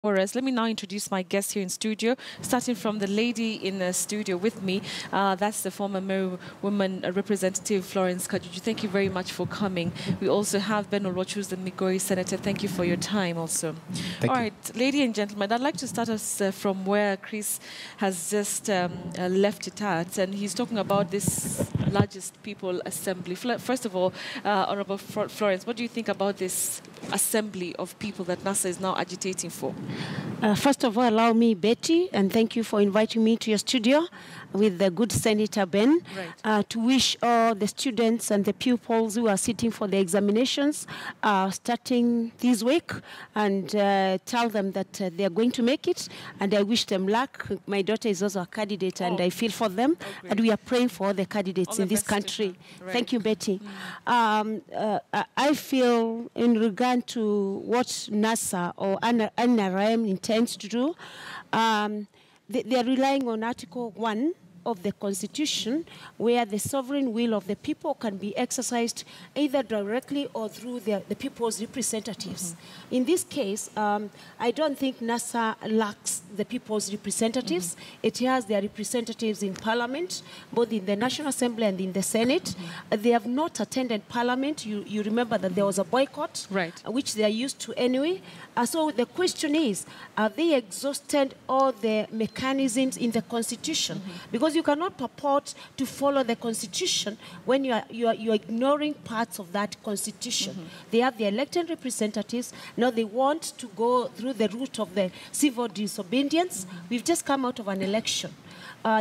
Let me now introduce my guest here in studio, starting from the lady in the studio with me. That's the former Meru Women Representative Florence Kajuju. Thank you very much for coming. We also have Ben Olochu, who's the Migori Senator. Thank you for your time also. Thank All you. right, ladies and gentlemen, I'd like to start us from where Chris has just left it at, and he's talking about this largest people assembly. First of all, Honorable Florence, what do you think about this assembly of people that NASA is now agitating for? First of all, allow me, Betty, and thank you for inviting me to your studio with the good Senator Ben, to wish all the students and the pupils who are sitting for the examinations starting this week, and tell them that they are going to make it, and I wish them luck. My daughter is also a candidate, and I feel for them, and we are praying for all the candidates in this country. Thank you, Betty. I feel in regard to what NASA or NRM intends to do, they are relying on Article 1 of the Constitution, where the sovereign will of the people can be exercised either directly or through the people's representatives. In this case, I don't think NASA lacks the people's representatives. It has their representatives in Parliament, both in the National Assembly and in the Senate. They have not attended Parliament. You remember that there was a boycott, which they are used to anyway. So the question is, have they exhausted all the mechanisms in the Constitution? Because you cannot purport to follow the Constitution when you are ignoring parts of that Constitution. They have the elected representatives. Now they want to go through the route of the civil disobedience. We've just come out of an election.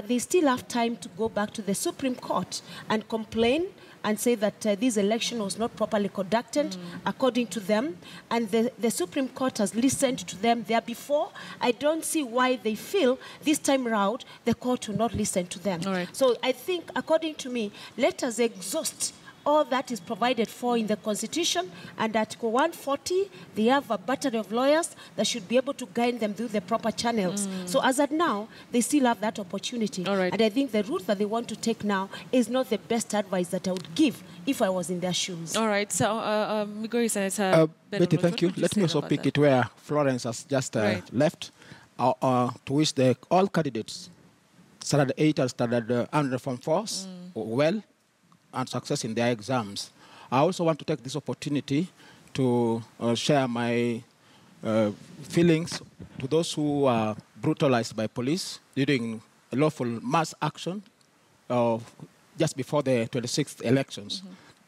They still have time to go back to the Supreme Court and complain and say that this election was not properly conducted according to them. And the Supreme Court has listened to them there before. I don't see why they feel this time around the court will not listen to them. So I think, according to me, let us exhaust all that is provided for in the Constitution, and Article 140, they have a battery of lawyers that should be able to guide them through the proper channels. So as at now, they still have that opportunity. And I think the route that they want to take now is not the best advice that I would give if I was in their shoes. All right, so Migori Senator Betty, thank you. Let me also pick it where Florence has just left, to wish all candidates, Standard 8 and Standard 100 Form 4s, well, and success in their exams. I also want to take this opportunity to share my feelings to those who are brutalized by police during a lawful mass action just before the 26th elections.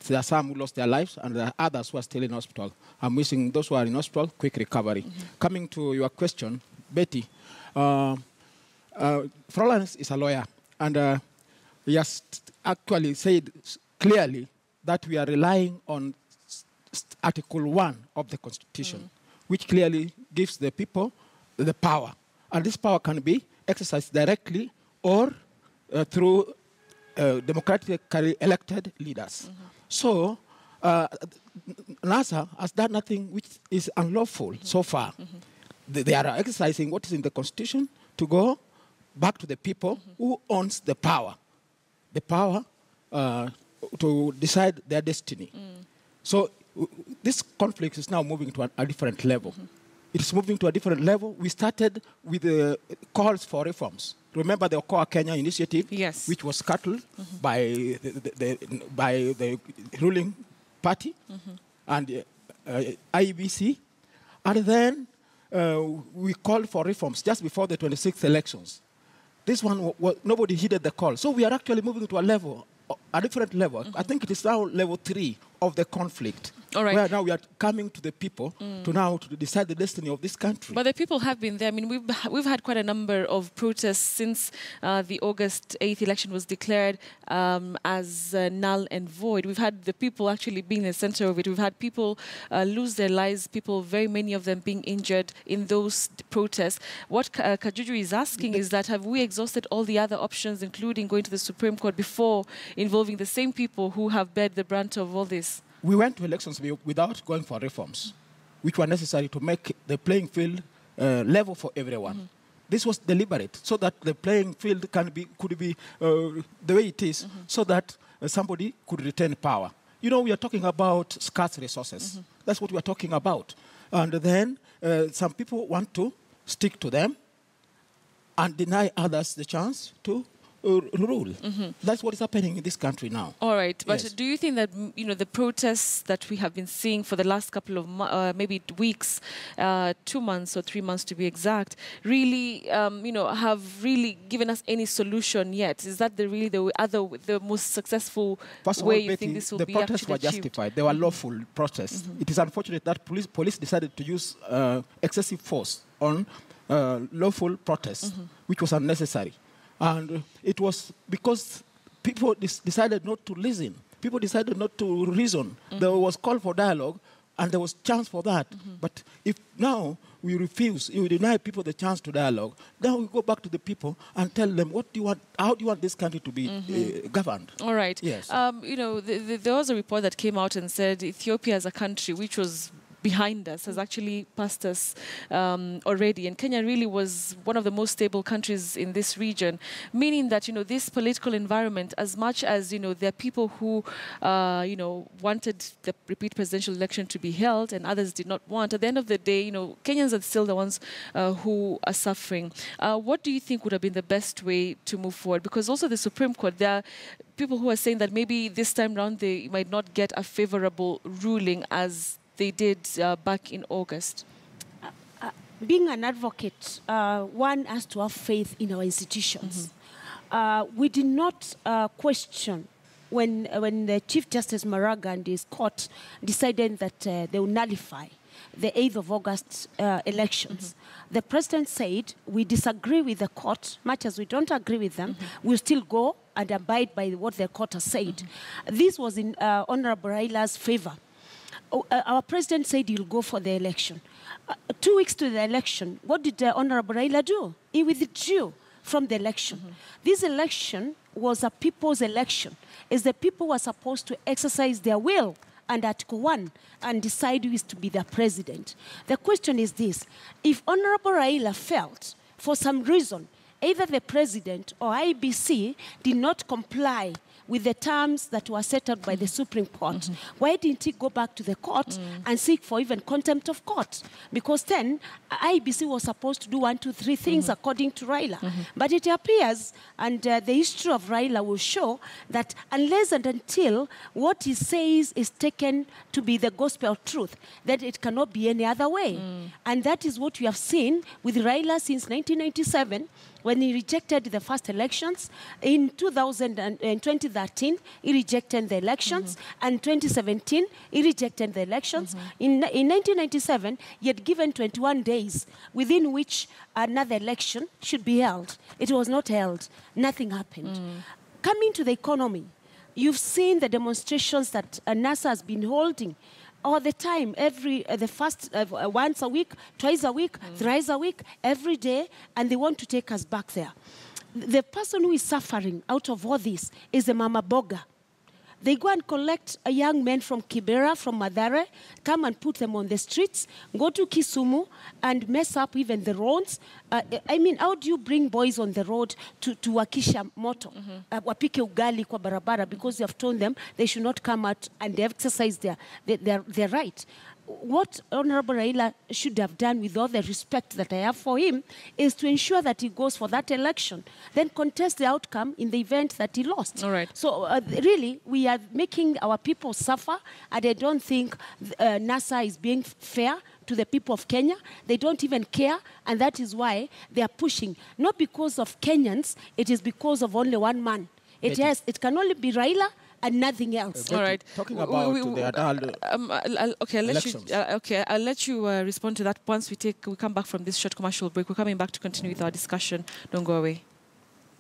There are some who lost their lives, and there are others who are still in hospital. I'm wishing those who are in hospital quick recovery. Coming to your question, Betty, Florence is a lawyer, and he has actually said clearly that we are relying on Article 1 of the Constitution, which clearly gives the people the power. And this power can be exercised directly or through democratically elected leaders. So NASA has done nothing which is unlawful so far. They are exercising what is in the Constitution to go back to the people who owns the power to decide their destiny. So this conflict is now moving to a different level. It's moving to a different level. We started with the calls for reforms. Remember the Okoa Kenya initiative, which was scuttled by the ruling party and IEBC. And then we called for reforms just before the 26th elections. This one, nobody heeded the call. So we are actually moving to a different level. I think it is now level 3 of the conflict. Where now we are coming to the people to decide the destiny of this country. But the people have been there. I mean, we've had quite a number of protests since the August 8th election was declared as null and void. We've had the people actually being the center of it. We've had people lose their lives, very many of them being injured in those protests. What Kajuju is asking is that have we exhausted all the other options, including going to the Supreme Court, before involving the same people who have bear the brunt of all this? We went to elections without going for reforms, which were necessary to make the playing field level for everyone. This was deliberate, so that the playing field could be the way it is, so that somebody could retain power. You know, we are talking about scarce resources. That's what we are talking about. And then some people want to stick to them and deny others the chance to rule. That's what is happening in this country now. All right, but Yes. do you think that the protests that we have been seeing for the last couple of maybe weeks, 2 months or 3 months to be exact, really have really given us any solution yet? Is that really the most successful First of way all, you Betty, think this will the be protests actually were achieved? justified. They were lawful protests. It is unfortunate that police decided to use excessive force on lawful protests, which was unnecessary. And it was because people decided not to listen. People decided not to reason. There was call for dialogue, and there was chance for that. But if now we refuse, we deny people the chance to dialogue, then we go back to the people and tell them, what do you want? How do you want this country to be governed? All right. Yes. There was a report that came out and said Ethiopia as a country, which was behind us, has actually passed us already. And Kenya really was one of the most stable countries in this region, meaning that, this political environment, as much as, there are people who, wanted the repeat presidential election to be held and others did not want, at the end of the day, Kenyans are still the ones who are suffering. What do you think would have been the best way to move forward? Because also the Supreme Court, there are people who are saying that maybe this time round they might not get a favorable ruling as they did back in August. Being an advocate, one has to have faith in our institutions. We did not question when the Chief Justice Maraga and his court decided that they will nullify the 8th of August elections. The president said, we disagree with the court, much as we don't agree with them, we'll still go and abide by what the court has said. This was in Honorable Raila's favor. Our president said he'll go for the election. 2 weeks to the election, what did Honorable Raila do? He withdrew from the election. This election was a people's election. It's the people who are supposed to exercise their will under Article 1 and decide who is to be the president. The question is this: if Honorable Raila felt, for some reason, either the president or IBC did not comply with the terms that were set out by the Supreme Court, why didn't he go back to the court and seek for even contempt of court? Because then IBC was supposed to do 1, 2, 3 things according to Raila. But it appears, and the history of Raila will show, that unless and until what he says is taken to be the gospel truth, that it cannot be any other way. And that is what we have seen with Raila since 1997, when he rejected the first elections. In 2013, he rejected the elections. And 2017, he rejected the elections. In 1997, he had given 21 days within which another election should be held. It was not held. Nothing happened. Coming to the economy, you've seen the demonstrations that NASA has been holding all the time, once a week, twice a week, thrice a week, every day, and they want to take us back there. The person who is suffering out of all this is the Mama Boga. They go and collect a young man from Kibera, from Mathare, come and put them on the streets, go to Kisumu and mess up even the roads. I mean, how do you bring boys on the road to wakisha moto? Wapike ugali kwa barabara because you have told them they should not come out and exercise their right. What Honorable Raila should have done, with all the respect that I have for him, is to ensure that he goes for that election, then contest the outcome in the event that he lost. All right. So really, we are making our people suffer, and I don't think NASA is being fair to the people of Kenya. They don't even care, and that is why they are pushing. Not because of Kenyans, it is because of only one man. It can only be Raila and nothing else. All right. Talking about the adult elections. I'll let you respond to that once we come back from this short commercial break. We're coming back to continue with our discussion. Don't go away.